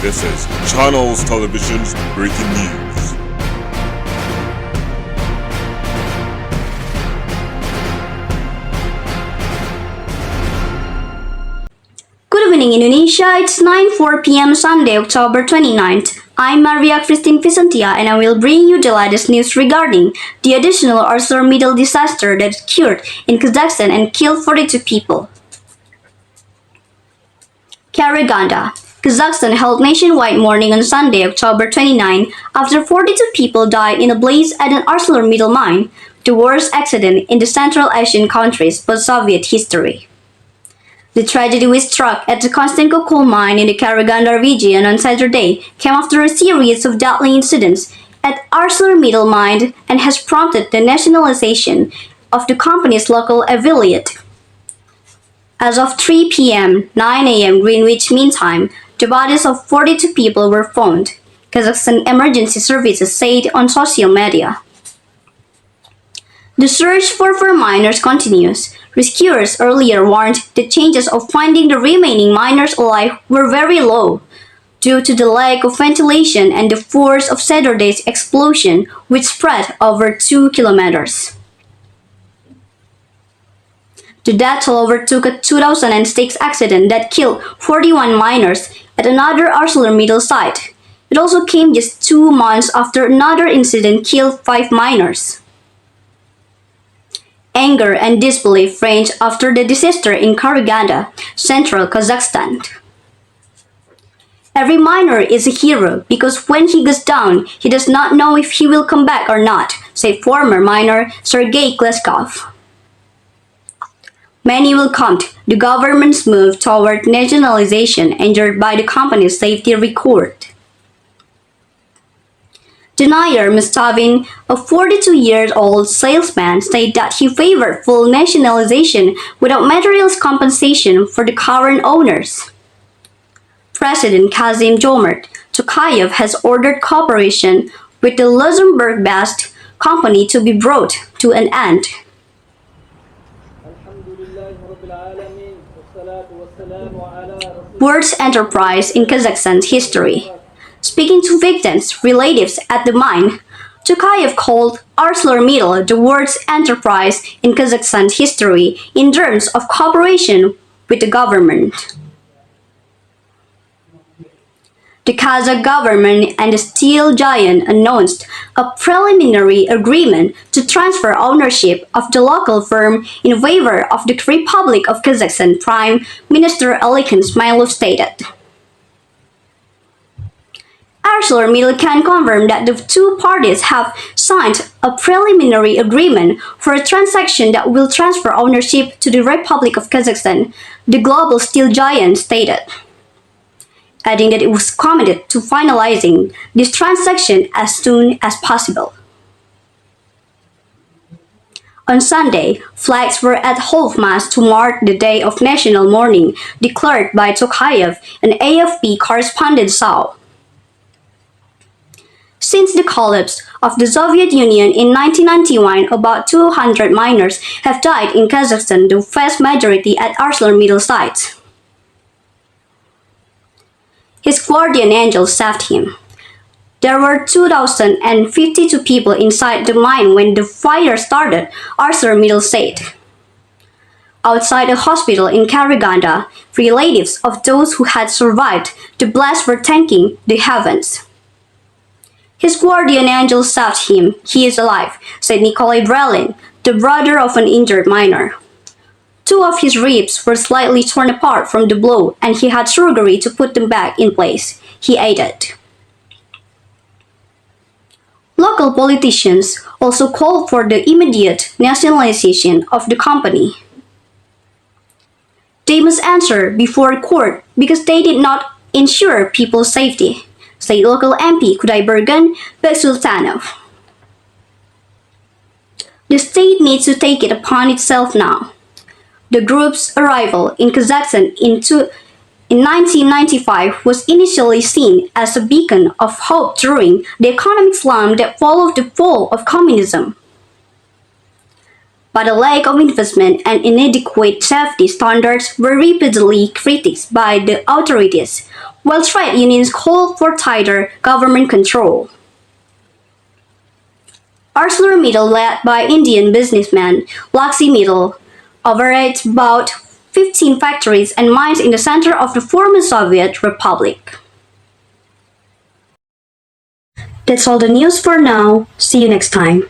This is Channels Television's breaking news. Good evening Indonesia, it's 9:04 p.m. Sunday, October 29th. I'm Maria Christine Vicentia and I will bring you the latest news regarding the additional ArcelorMittal disaster that occurred in Kazakhstan and killed 42 people. Karaganda, Kazakhstan held nationwide mourning on Sunday, October 29, after 42 people died in a blaze at an ArcelorMittal mine, the worst accident in the Central Asian country's post-Soviet history. The tragedy which struck at the Konstanko coal mine in the Karaganda region on Saturday came after a series of deadly incidents at ArcelorMittal mine and has prompted the nationalization of the company's local affiliate. As of 3 p.m., 9 a.m. Greenwich Mean Time, the bodies of 42 people were found, Kazakhstan Emergency Services said on social media. The search for miners continues. Rescuers earlier warned the chances of finding the remaining miners alive were very low due to the lack of ventilation and the force of Saturday's explosion, which spread over 2 kilometers. The death toll overtook a 2006 accident that killed 41 miners at another ArcelorMittal site. It also came just 2 months after another incident killed 5 miners. Anger and disbelief reigned after the disaster in Karaganda, central Kazakhstan. Every miner is a hero because when he goes down, he does not know if he will come back or not, said former miner Sergei Gleskov. Many welcomed the government's move toward nationalization endured by the company's safety record. Denier Mustavin, a 42-year-old salesman, said that he favored full nationalization without material compensation for the current owners. President Kassym-Jomart Tokayev has ordered cooperation with the Luxembourg-based company to be brought to an end. Worst enterprise in Kazakhstan's history. Speaking to victims' relatives at the mine, Tokayev called ArcelorMittal the worst enterprise in Kazakhstan's history in terms of cooperation with the government. The Kazakh government and the steel giant announced a preliminary agreement to transfer ownership of the local firm in favor of the Republic of Kazakhstan, Prime Minister Alekhine Smailov stated. ArcelorMittal can confirm that the two parties have signed a preliminary agreement for a transaction that will transfer ownership to the Republic of Kazakhstan, the global steel giant stated, adding that it was committed to finalizing this transaction as soon as possible. On Sunday, flags were at half-mast to mark the day of national mourning declared by Tokayev, an AFP correspondent saw. Since the collapse of the Soviet Union in 1991, about 200 miners have died in Kazakhstan, the vast majority at ArcelorMittal sites. His guardian angel saved him. There were 2,052 people inside the mine when the fire started, ArcelorMittal said. Outside a hospital in Karaganda, relatives of those who had survived the blast were thanking the heavens. His guardian angel saved him. He is alive, said Nikolai Brelin, the brother of an injured miner. 2 of his ribs were slightly torn apart from the blow and he had surgery to put them back in place, he added. Local politicians also called for the immediate nationalization of the company. They must answer before court because they did not ensure people's safety, said local MP Kudaibergen Beksultanov. The state needs to take it upon itself now. The group's arrival in Kazakhstan in 1995 was initially seen as a beacon of hope during the economic slump that followed the fall of communism. But a lack of investment and inadequate safety standards were repeatedly critiqued by the authorities, while trade unions call for tighter government control. ArcelorMittal, led by Indian businessman XII, operates about 15 factories and mines in the center of the former Soviet Republic. That's all the news for now. See you next time.